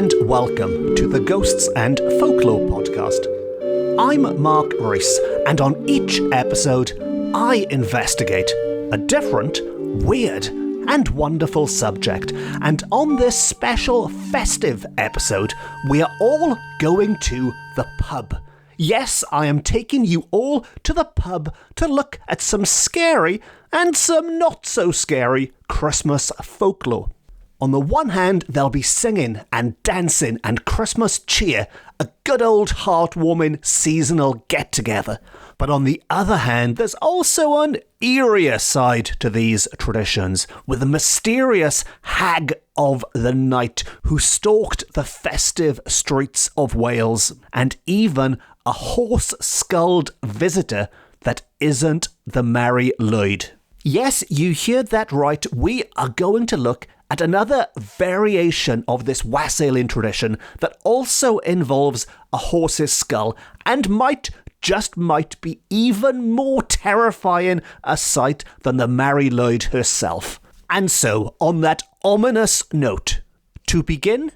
and welcome to the Ghosts and Folklore podcast. I'm Mark Rees, and on each episode, I investigate a different, weird, and wonderful subject. And on this special festive episode, we are all going to the pub. Yes, I am taking you all to the pub to look at some scary and some not so scary Christmas folklore. On the one hand, there'll be singing and dancing and Christmas cheer, a good old heartwarming seasonal get-together. But on the other hand, there's also an eerier side to these traditions, with a mysterious hag of the night who stalked the festive streets of Wales, and even a horse-skulled visitor that isn't the Mari Lwyd. Yes, you heard that right, we are going to look at another variation of this wassailing tradition that also involves a horse's skull and might be even more terrifying a sight than the Mari Lwyd herself. And so, on that ominous note, to begin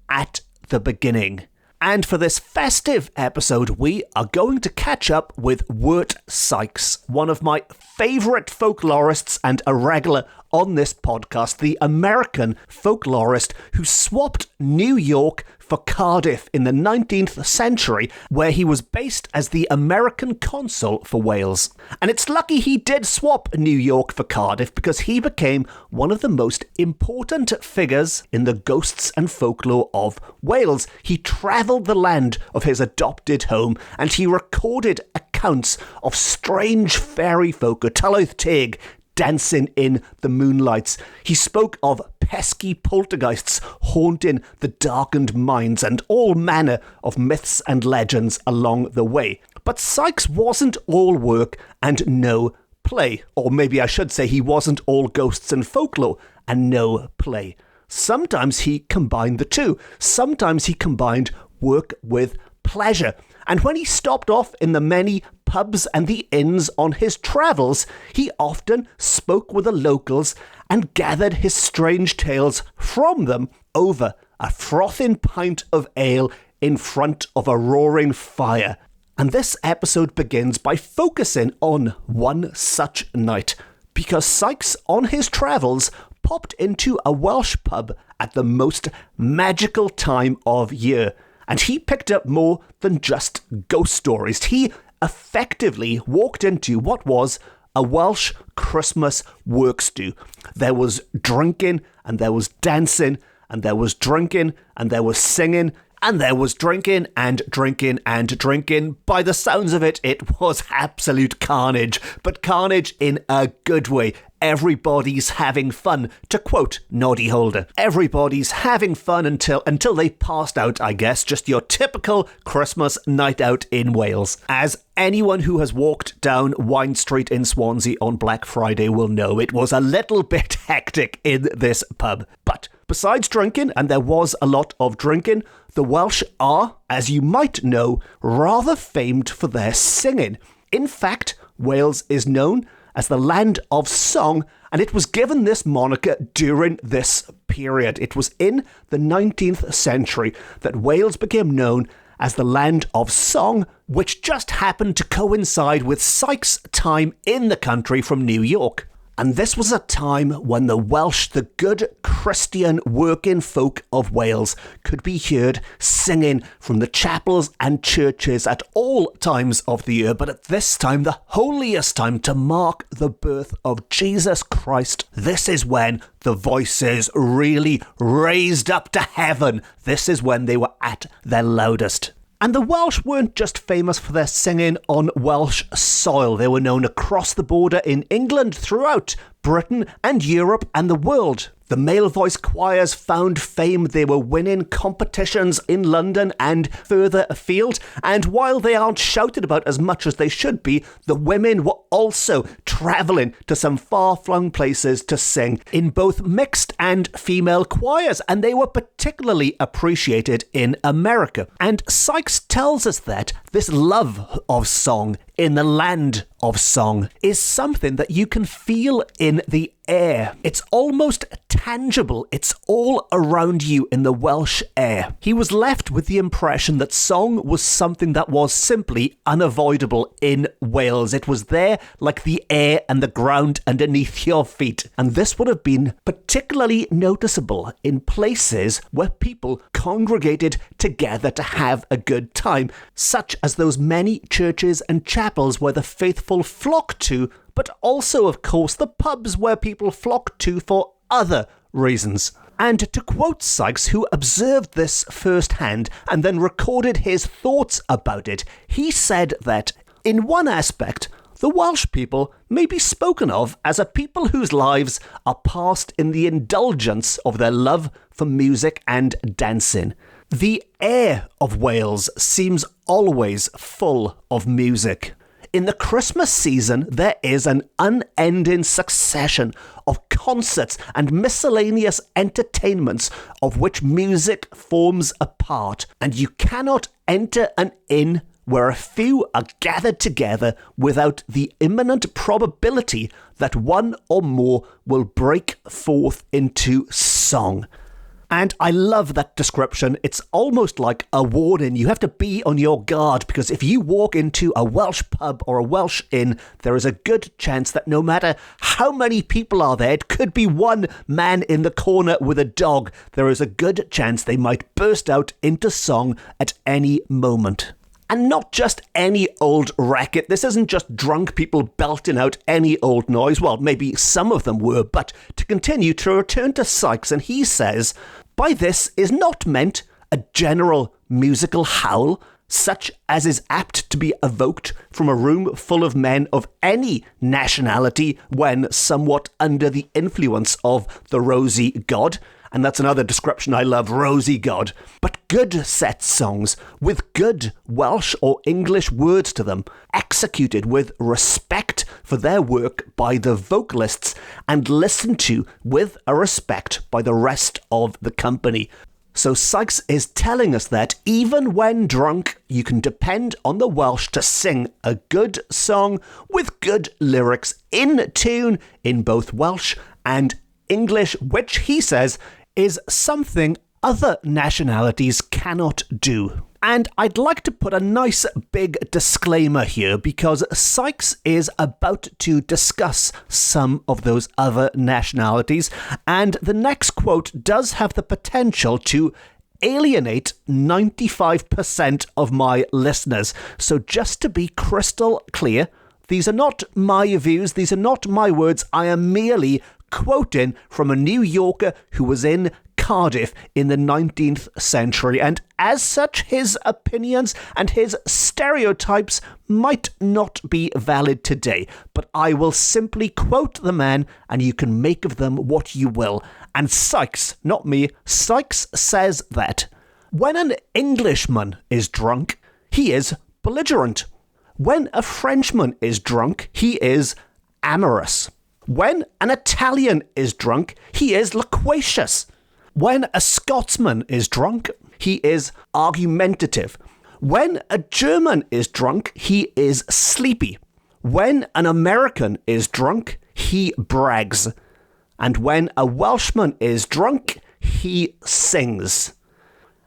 at the beginning. And for this festive episode, we are going to catch up with Wirt Sykes, one of my favourite folklorists and a regular on this podcast, the American folklorist who swapped New York for Cardiff in the 19th century, where he was based as the American consul for Wales. And it's lucky he did swap New York for Cardiff, because he became one of the most important figures in the ghosts and folklore of Wales. He travelled the land of his adopted home, and he recorded accounts of strange fairy folk, Nadolig Tig, dancing in the moonlights. He spoke of pesky poltergeists haunting the darkened mines and all manner of myths and legends along the way. But Sykes wasn't all work and no play. Or maybe I should say he wasn't all ghosts and folklore and no play. Sometimes he combined the two. Sometimes he combined work with pleasure. And when he stopped off in the many pubs and the inns on his travels, he often spoke with the locals and gathered his strange tales from them over a frothing pint of ale in front of a roaring fire. And this episode begins by focusing on one such night, because Sykes, on his travels, popped into a Welsh pub at the most magical time of year. And he picked up more than just ghost stories. He effectively walked into what was a Welsh Christmas work stew. There was drinking, and there was dancing, and there was drinking, and there was singing, and there was drinking and drinking and drinking. By the sounds of it, it was absolute carnage, but carnage in a good way. Everybody's having fun, to quote Noddy Holder. Everybody's having fun until they passed out, I guess. Just your typical Christmas night out in Wales. As anyone who has walked down Wine Street in Swansea on Black Friday will know, it was a little bit hectic in this pub. But besides drinking, and there was a lot of drinking, the Welsh are, as you might know, rather famed for their singing. In fact, Wales is known as the land of song, and it was given this moniker during this period. It was in the 19th century that Wales became known as the land of song, which just happened to coincide with Sykes' time in the country from New York. And this was a time when the Welsh, the good Christian working folk of Wales, could be heard singing from the chapels and churches at all times of the year. But at this time, the holiest time to mark the birth of Jesus Christ, this is when the voices really raised up to heaven. This is when they were at their loudest. And the Welsh weren't just famous for their singing on Welsh soil. They were known across the border in England, throughout Britain and Europe and the world. The male voice choirs found fame. They were winning competitions in London and further afield. And while they aren't shouted about as much as they should be, the women were also travelling to some far-flung places to sing in both mixed and female choirs. And they were particularly appreciated in America. And Sykes tells us that this love of song in the land of song is something that you can feel in the air. It's almost tangible. It's all around you in the Welsh air. He was left with the impression that song was something that was simply unavoidable in Wales. It was there like the air and the ground underneath your feet. And this would have been particularly noticeable in places where people congregated together to have a good time, such as those many churches and chapels where the faithful flock to, but also, of course, the pubs where people flock to for other reasons. And to quote Sykes, who observed this firsthand and then recorded his thoughts about it, he said that, in one aspect, the Welsh people may be spoken of as a people whose lives are passed in the indulgence of their love for music and dancing. The air of Wales seems always full of music. In the Christmas season, there is an unending succession of concerts and miscellaneous entertainments of which music forms a part, and you cannot enter an inn where a few are gathered together without the imminent probability that one or more will break forth into song. And I love that description. It's almost like a warning. You have to be on your guard, because if you walk into a Welsh pub or a Welsh inn, there is a good chance that no matter how many people are there, it could be one man in the corner with a dog, there is a good chance they might burst out into song at any moment. And not just any old racket. This isn't just drunk people belting out any old noise. Well, maybe some of them were, but to continue, to return to Sykes, and he says, by this is not meant a general musical howl, such as is apt to be evoked from a room full of men of any nationality when somewhat under the influence of the rosy god. And that's another description I love, rosy god. But good set songs with good Welsh or English words to them, executed with respect for their work by the vocalists and listened to with a respect by the rest of the company. So Sykes is telling us that even when drunk, you can depend on the Welsh to sing a good song with good lyrics in tune in both Welsh and English, which he says is something other nationalities cannot do. And I'd like to put a nice big disclaimer here, because Sykes is about to discuss some of those other nationalities, and the next quote does have the potential to alienate 95% of my listeners. So just to be crystal clear, these are not my views, these are not my words, I am merely quoting from a New Yorker who was in Cardiff in the 19th century, and as such his opinions and his stereotypes might not be valid today, but I will simply quote the man and you can make of them what you will. And Sykes, not me, Sykes says that when an Englishman is drunk, he is belligerent. When a Frenchman is drunk, he is amorous. When an Italian is drunk, he is loquacious. When a Scotsman is drunk, he is argumentative. When a German is drunk, he is sleepy. When an American is drunk, he brags. And when a Welshman is drunk, he sings.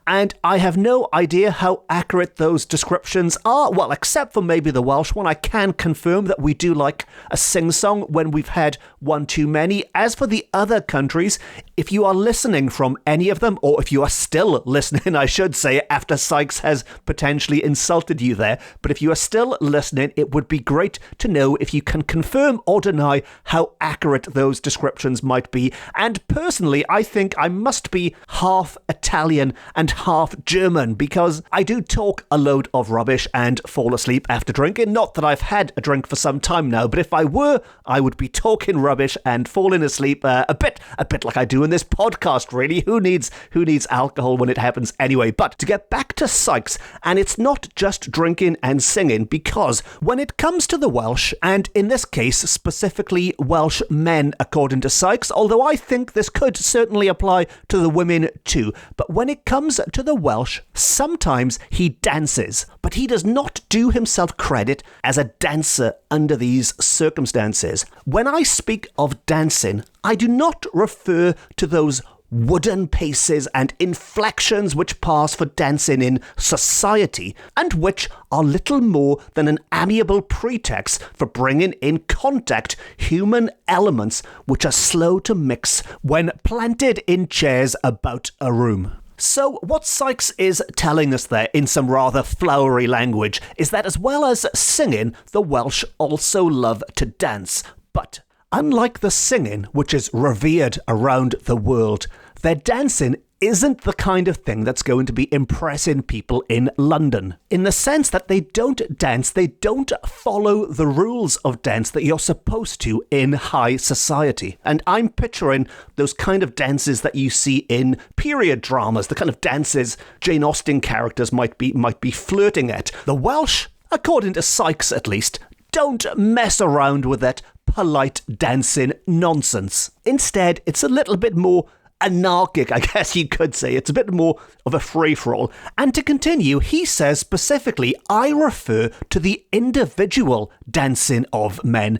And I have no idea how accurate those descriptions are. Well, except for maybe the Welsh one, I can confirm that we do like a sing-song when we've had one too many. As for the other countries, if you are listening from any of them, or if you are still listening, I should say, after Sykes has potentially insulted you there, but if you are still listening, it would be great to know if you can confirm or deny how accurate those descriptions might be. And personally, I think I must be half Italian and half German, because I do talk a load of rubbish and fall asleep after drinking. Not that I've had a drink for some time now, but if I were, I would be talking rubbish and falling asleep a bit like I do in this podcast, really. Who needs alcohol when it happens anyway? But to get back to Sykes, and it's not just drinking and singing, because when it comes to the Welsh, and in this case specifically Welsh men according to Sykes, although I think this could certainly apply to the women too, but when it comes to the Welsh, sometimes he dances, but he does not do himself credit as a dancer under these circumstances. When I speak of dancing, I do not refer to those wooden paces and inflections which pass for dancing in society, and which are little more than an amiable pretext for bringing in contact human elements which are slow to mix when planted in chairs about a room. So what Sykes is telling us there in some rather flowery language is that as well as singing, the Welsh also love to dance. But unlike the singing, which is revered around the world, their dancing isn't the kind of thing that's going to be impressing people in London. In the sense that they don't dance, they don't follow the rules of dance that you're supposed to in high society. And I'm picturing those kind of dances that you see in period dramas, the kind of dances Jane Austen characters might be flirting at. The Welsh, according to Sykes at least, don't mess around with that polite dancing nonsense. Instead, it's a little bit more anarchic, I guess you could say. It's a bit more of a free-for-all. And to continue, he says specifically, I refer to the individual dancing of men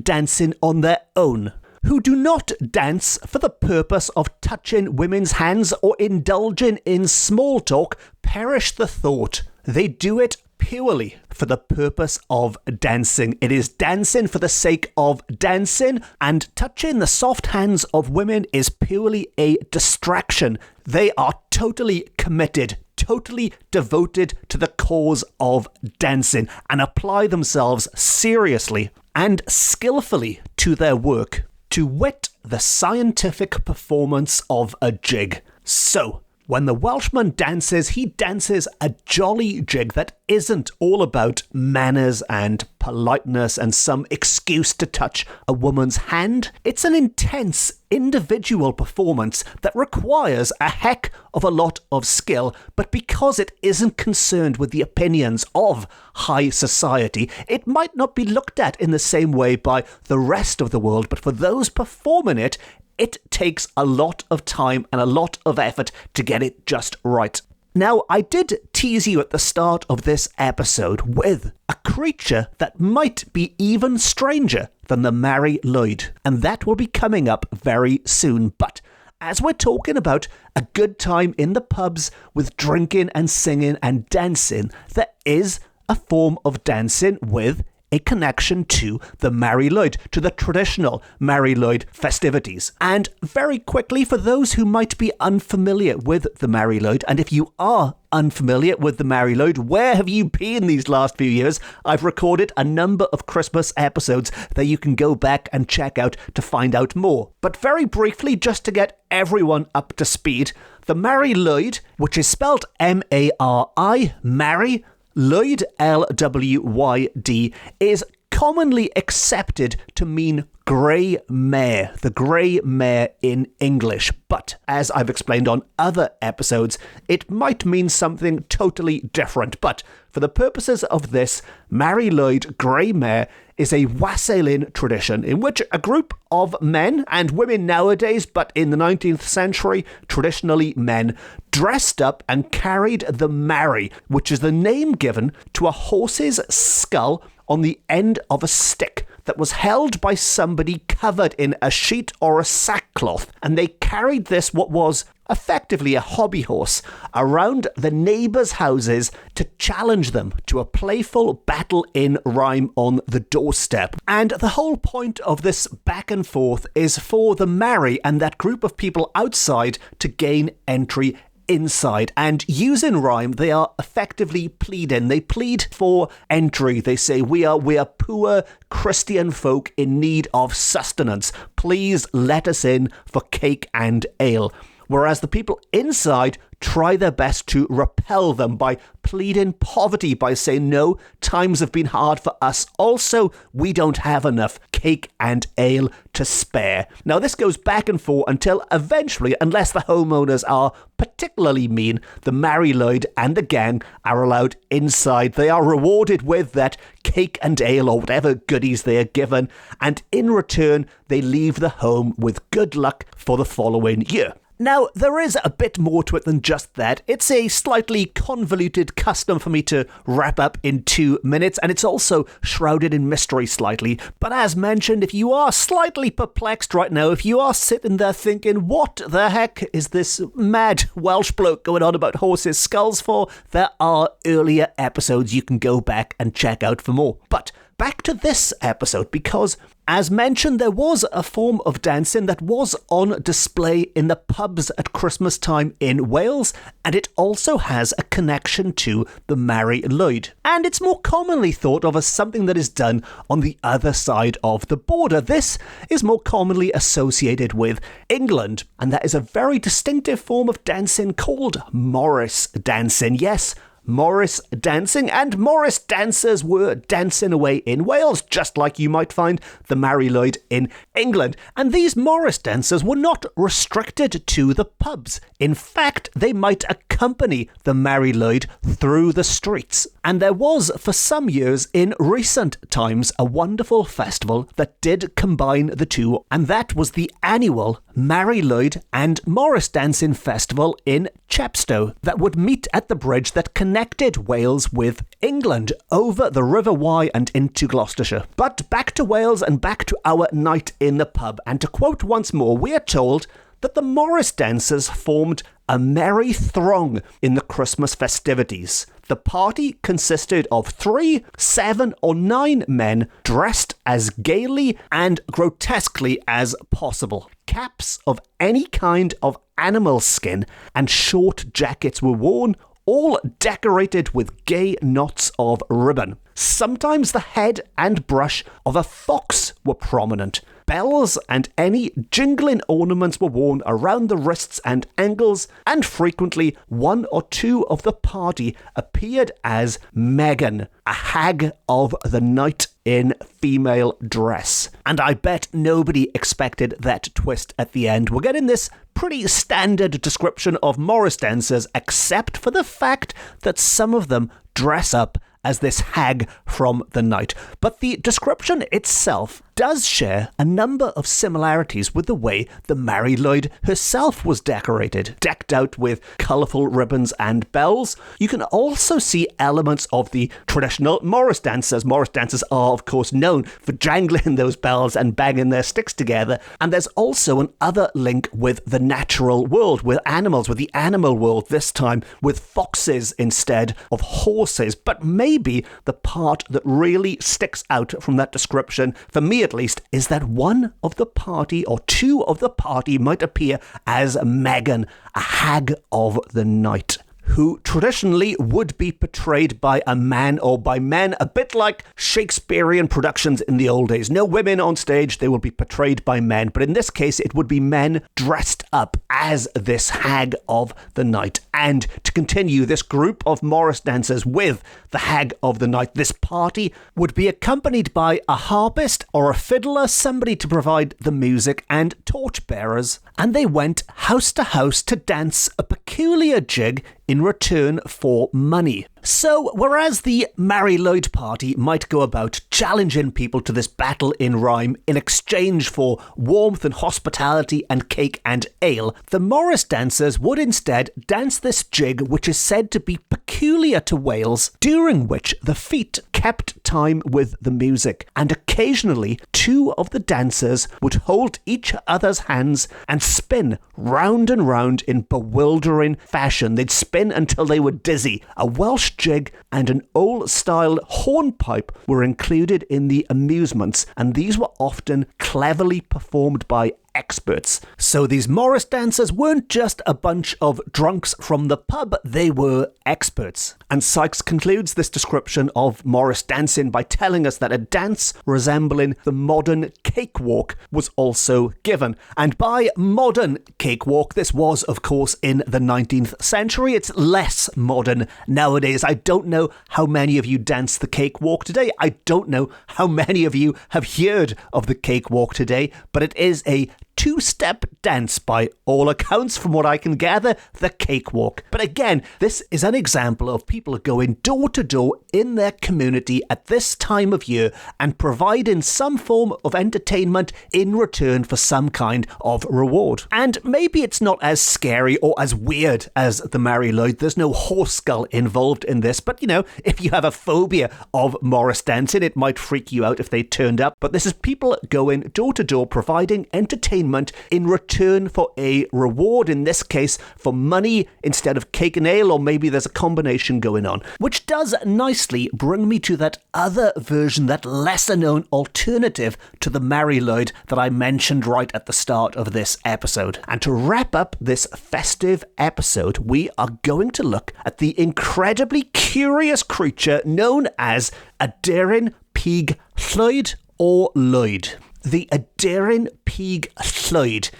dancing on their own, who do not dance for the purpose of touching women's hands or indulging in small talk. Perish the thought. They do it purely for the purpose of dancing. It is dancing for the sake of dancing, and touching the soft hands of women is purely a distraction. They are totally committed, totally devoted to the cause of dancing, and apply themselves seriously and skillfully to their work, to wit, the scientific performance of a jig. So, when the Welshman dances, he dances a jolly jig that isn't all about manners and politeness and some excuse to touch a woman's hand. It's an intense individual performance that requires a heck of a lot of skill, but because it isn't concerned with the opinions of high society, it might not be looked at in the same way by the rest of the world, but for those performing it, it takes a lot of time and a lot of effort to get it just right. Now, I did tease you at the start of this episode with a creature that might be even stranger than the Mari Lwyd, and that will be coming up very soon. But as we're talking about a good time in the pubs with drinking and singing and dancing, there is a form of dancing with a connection to the Mari Lwyd, to the traditional Mari Lwyd festivities. And very quickly, for those who might be unfamiliar with the Mari Lwyd, and if you are unfamiliar with the Mari Lwyd, where have you been these last few years? I've recorded a number of Christmas episodes that you can go back and check out to find out more. But very briefly, just to get everyone up to speed, the Mari Lwyd, which is spelled M-A-R-I, Mari Lwyd, L-W-Y-D, is commonly accepted to mean grey mare, the grey mare in English. But as I've explained on other episodes, it might mean something totally different. But for the purposes of this, Mari Lwyd grey mare is a wassailin tradition in which a group of men and women nowadays, but in the 19th century, traditionally men, dressed up and carried the Mari, which is the name given to a horse's skull on the end of a stick that was held by somebody covered in a sheet or a sackcloth, and they carried this, what was effectively a hobby horse, around the neighbours' houses to challenge them to a playful battle in rhyme on the doorstep. And the whole point of this back and forth is for the Mari and that group of people outside to gain entry inside, and using rhyme, they are effectively pleading. They plead for entry. They say, we are poor Christian folk in need of sustenance. Please let us in for cake and ale. Whereas the people inside try their best to repel them by pleading poverty, by saying, no, times have been hard for us. Also, we don't have enough cake and ale to spare. Now, this goes back and forth until eventually, unless the homeowners are particularly mean, the Mari Lwyd and the gang are allowed inside. They are rewarded with that cake and ale or whatever goodies they are given, and in return, they leave the home with good luck for the following year. Now, there is a bit more to it than just that. It's a slightly convoluted custom for me to wrap up in 2 minutes, and it's also shrouded in mystery slightly. But as mentioned, if you are slightly perplexed right now, if you are sitting there thinking, what the heck is this mad Welsh bloke going on about horses' skulls for, there are earlier episodes you can go back and check out for more. But back to this episode, because as mentioned, there was a form of dancing that was on display in the pubs at Christmas time in Wales, and it also has a connection to the Mari Lwyd. And it's more commonly thought of as something that is done on the other side of the border. This is more commonly associated with England, and that is a very distinctive form of dancing called Morris dancing. Yes, Morris dancing, and Morris dancers were dancing away in Wales, just like you might find the Mari Lwyd in England. And these Morris dancers were not restricted to the pubs. In fact, they might accompany the Mari Lwyd through the streets. And there was, for some years in recent times, a wonderful festival that did combine the two, and that was the annual Mari Lwyd and Morris Dancing Festival in Chepstow that would meet at the bridge that connected Wales with England over the River Wye and into Gloucestershire. But back to Wales and back to our night in the pub, and to quote once more, we are told that the Morris dancers formed a merry throng in the Christmas festivities. The party consisted of 3, 7 or 9 men dressed as gaily and grotesquely as possible. Caps of any kind of animal skin and short jackets were worn, all decorated with gay knots of ribbon. Sometimes the head and brush of a fox were prominent. Bells and any jingling ornaments were worn around the wrists and ankles, and frequently 1 or 2 of the party appeared as Megan, a hag of the night in female dress. And I bet nobody expected that twist at the end. We're getting this pretty standard description of Morris dancers, except for the fact that some of them dress up as this hag from the night. But the description itself does share a number of similarities with the way the Mari Lwyd herself was decorated, decked out with colourful ribbons and bells. You can also see elements of the traditional Morris dancers. Morris dancers are, of course, known for jangling those bells and banging their sticks together. And there's also an other link with the natural world, with animals, with the animal world, this time with foxes instead of horses. But maybe the part that really sticks out from that description, for me at least, is that one of the party or 2 of the party might appear as Megan, a hag of the night, who traditionally would be portrayed by a man or by men, a bit like Shakespearean productions in the old days. No women on stage, they will be portrayed by men, but in this case it would be men dressed up as this hag of the night. And to continue, this group of Morris dancers with the hag of the night, this party would be accompanied by a harpist or a fiddler, somebody to provide the music, and torchbearers, and they went house to house to dance a peculiar jig in return for money. So, whereas the Mari Lwyd party might go about challenging people to this battle in rhyme in exchange for warmth and hospitality and cake and ale, the Morris dancers would instead dance this jig which is said to be peculiar to Wales, during which the feet kept time with the music, and occasionally 2 of the dancers would hold each other's hands and spin round and round in bewildering fashion. They'd spin until they were dizzy. A Welsh jig and an old-style hornpipe were included in the amusements, and these were often cleverly performed by experts. So these Morris dancers weren't just a bunch of drunks from the pub, they were experts. And Sykes concludes this description of Morris dancing by telling us that a dance resembling the modern cakewalk was also given. And by modern cakewalk, this was, of course, in the 19th century. It's less modern nowadays. I don't know how many of you dance the cakewalk today. I don't know how many of you have heard of the cakewalk today, but it is a two-step dance by all accounts, from what I can gather, the cakewalk. But again, this is an example of people going door to door in their community at this time of year and providing some form of entertainment in return for some kind of reward. And maybe it's not as scary or as weird as the Mari Lwyd. There's no horse skull involved in this, but if you have a phobia of Morris dancing, it might freak you out if they turned up. But this is people going door to door providing entertainment in return for a reward, in this case for money instead of cake and ale, or maybe there's a combination going on. Which does nicely bring me to that other version, that lesser known alternative to the Mari Lwyd that I mentioned right at the start of this episode. And to wrap up this festive episode, we are going to look at the incredibly curious creature known as Aderyn Pig Llwyd or Llwyd. The Aderyn Pig Llwyd.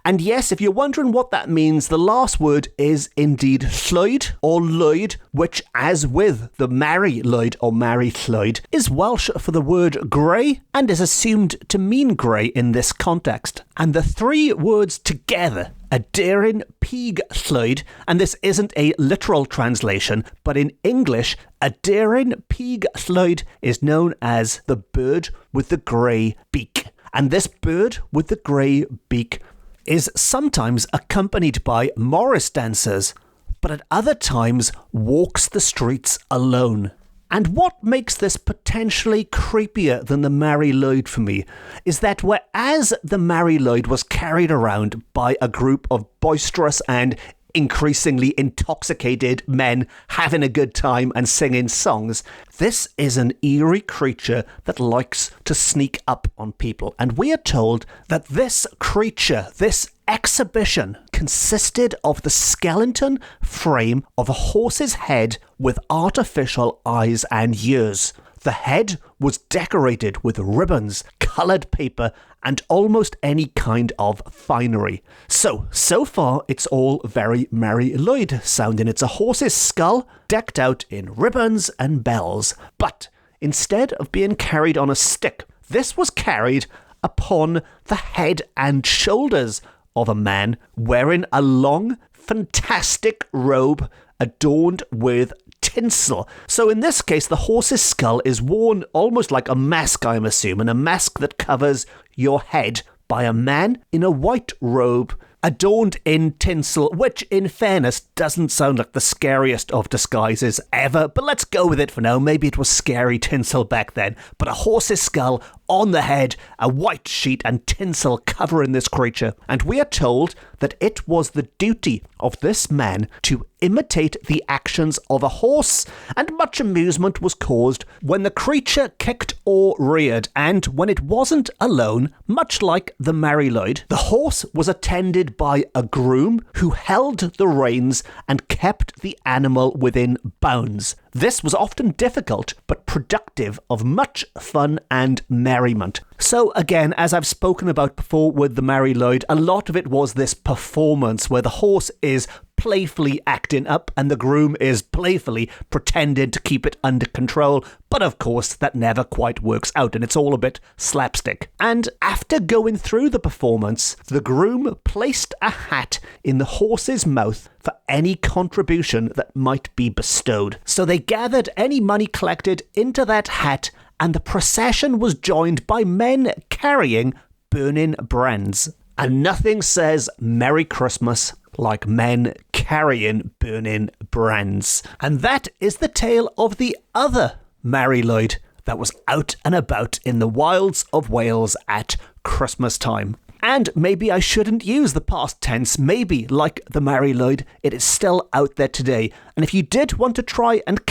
And yes, if you're wondering what that means, the last word is indeed Llwyd or Lwyd, which, as with the Mari Lwyd or Mari Lwyd, is Welsh for the word grey and is assumed to mean grey in this context. And the three words together, Aderyn Pig Llwyd, and this isn't a literal translation, but in English, Aderyn Pig Llwyd is known as the bird with the grey beak. And this bird with the grey beak is sometimes accompanied by Morris dancers, but at other times walks the streets alone. And what makes this potentially creepier than the Mari Lwyd for me is that whereas the Mari Lwyd was carried around by a group of boisterous and increasingly intoxicated men having a good time and singing songs, this is an eerie creature that likes to sneak up on people. And we are told that this creature, this exhibition, consisted of the skeleton frame of a horse's head with artificial eyes and ears. The head was decorated with ribbons, coloured paper, and almost any kind of finery. So far, it's all very Mari Lwyd sounding. It's a horse's skull decked out in ribbons and bells. But instead of being carried on a stick, this was carried upon the head and shoulders of a man wearing a long, fantastic robe adorned with tinsel. So in this case, the horse's skull is worn almost like a mask, I'm assuming, a mask that covers your head by a man in a white robe adorned in tinsel, which in fairness doesn't sound like the scariest of disguises ever, but let's go with it for now. Maybe it was scary tinsel back then, but a horse's skull on the head, a white sheet and tinsel covering this creature. And we are told that it was the duty of this man to imitate the actions of a horse, and much amusement was caused when the creature kicked or reared, and when it wasn't alone, much like the Mari Lwyd, the horse was attended by a groom who held the reins and kept the animal within bounds. This was often difficult, but productive of much fun and merriment. So again, as I've spoken about before with the Mari Lwyd, a lot of it was this performance where the horse is playfully acting up and the groom is playfully pretending to keep it under control. But of course, that never quite works out and it's all a bit slapstick. And after going through the performance, the groom placed a hat in the horse's mouth for any contribution that might be bestowed. So they gathered any money collected into that hat, and the procession was joined by men carrying burning brands. And nothing says Merry Christmas like men carrying burning brands. And that is the tale of the other Mari Lwyd that was out and about in the wilds of Wales at Christmas time. And maybe I shouldn't use the past tense. Maybe, like the Mari Lwyd, it is still out there today. And if you did want to try and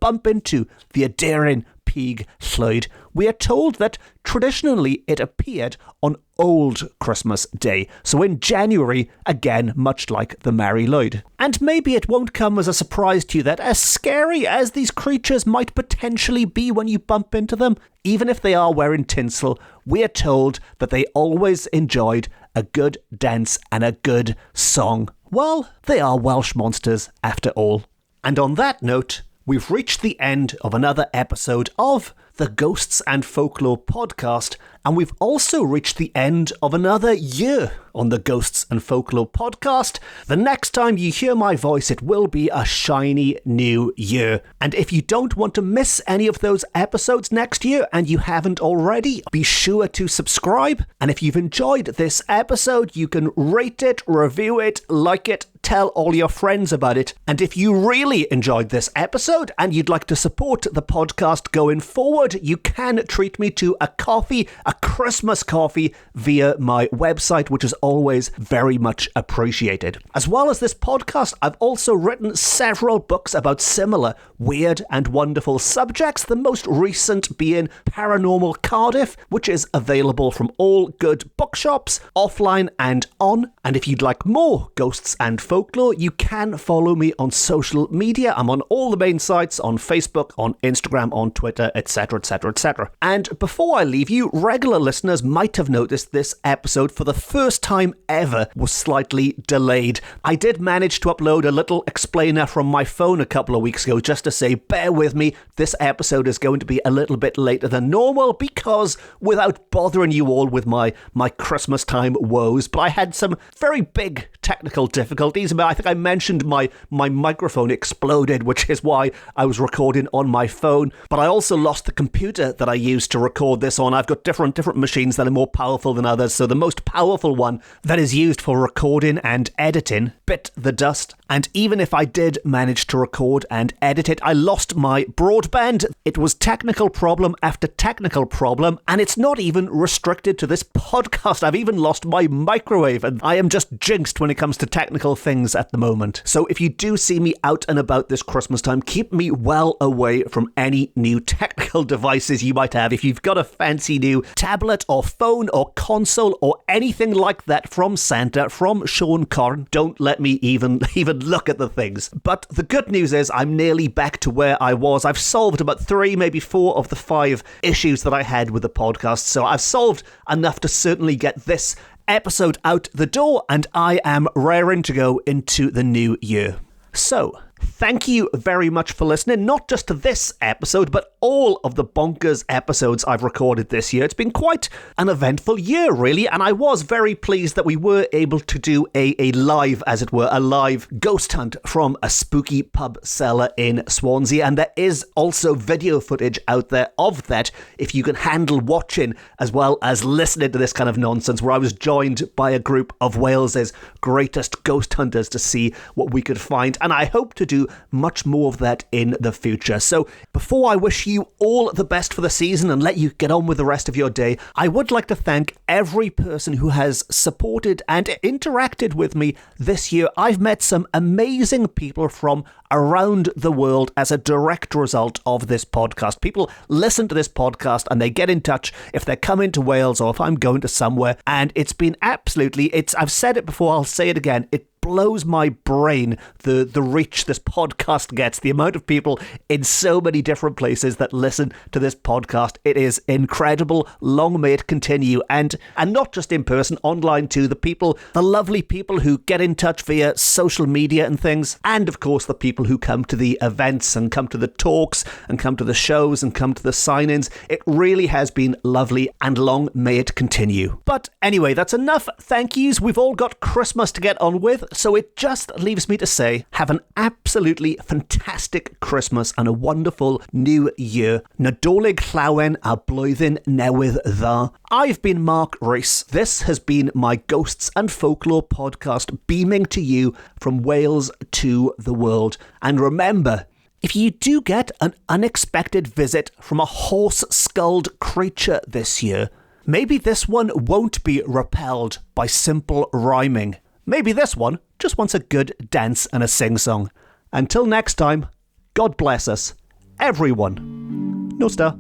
bump into the Aderyn Pig Llwyd, we are told that traditionally it appeared on Old Christmas Day, so in January, again, much like the Mari Lwyd. And maybe it won't come as a surprise to you that as scary as these creatures might potentially be when you bump into them, even if they are wearing tinsel, we are told that they always enjoyed a good dance and a good song. Well, they are Welsh monsters after all. And on that note, we've reached the end of another episode of the Ghosts and Folklore podcast, and we've also reached the end of another year on the Ghosts and Folklore podcast. The next time you hear my voice, it will be a shiny new year. And if you don't want to miss any of those episodes next year, and you haven't already, be sure to subscribe. And if you've enjoyed this episode, you can rate it, review it, like it, tell all your friends about it. And if you really enjoyed this episode and you'd like to support the podcast going forward, you can treat me to a coffee, a Christmas coffee, via my website, which is always very much appreciated. As well as this podcast, I've also written several books about similar weird and wonderful subjects, the most recent being Paranormal Cardiff, which is available from all good bookshops, offline and on. And if you'd like more Ghosts and Folklore, you can follow me on social media. I'm on all the main sites, on Facebook, on Instagram, on Twitter, etc, etc, etc. And before I leave you, regular listeners might have noticed this episode for the first time ever was slightly delayed. I did manage to upload a little explainer from my phone a couple of weeks ago just to say, bear with me, this episode is going to be a little bit later than normal because without bothering you all with my Christmas time woes, but I had some very big technical difficulties. I think I mentioned my microphone exploded, which is why I was recording on my phone, but I also lost the computer that I used to record this on. I've got different machines that are more powerful than others, so the most powerful one that is used for recording and editing bit the dust. And even if I did manage to record and edit it, I lost my broadband. It was technical problem after technical problem, and it's not even restricted to this podcast. I've even lost my microwave, and I am just jinxed when it comes to technical things at the moment. So if you do see me out and about this Christmas time, keep me well away from any new technical devices you might have. If you've got a fancy new tablet or phone or console or anything like that from Santa, from Sean Corn, don't let me even look at the things. But the good news is I'm nearly back to where I was. I've solved about 3, maybe 4 of the 5 issues that I had with the podcast, so I've solved enough to certainly get this episode out the door, and I am raring to go into the new year. So, thank you very much for listening, not just to this episode, but all of the bonkers episodes I've recorded this year. It's been quite an eventful year, really, and I was very pleased that we were able to do a live, as it were, a live ghost hunt from a spooky pub cellar in Swansea, and there is also video footage out there of that, if you can handle watching as well as listening to this kind of nonsense, where I was joined by a group of Wales's greatest ghost hunters to see what we could find, and I hope to do much more of that in the future. So before I wish you all the best for the season and let you get on with the rest of your day, I would like to thank every person who has supported and interacted with me this year. I've met some amazing people from around the world as a direct result of this podcast. People listen to this podcast and they get in touch if they're coming to Wales or if I'm going to somewhere, and it's been absolutely, I've said it before, I'll say it again, it blows my brain the reach this podcast gets, the amount of people in so many different places that listen to this podcast. It is incredible. Long may it continue, and not just in person, online too. The lovely people who get in touch via social media and things, and of course the people who come to the events and come to the talks and come to the shows and come to the sign-ins. It really has been lovely, and long may it continue. But anyway, that's enough thank yous. We've all got Christmas to get on with, so it just leaves me to say, have an absolutely fantastic Christmas and a wonderful new year. Nadolig llawen a blwyddyn newydd dda. I've been Mark Rees. This has been my Ghosts and Folklore podcast, beaming to you from Wales to the world. And remember, if you do get an unexpected visit from a horse-skulled creature this year, maybe this one won't be repelled by simple rhyming. Maybe this one just wants a good dance and a sing-song. Until next time, God bless us, everyone. No star.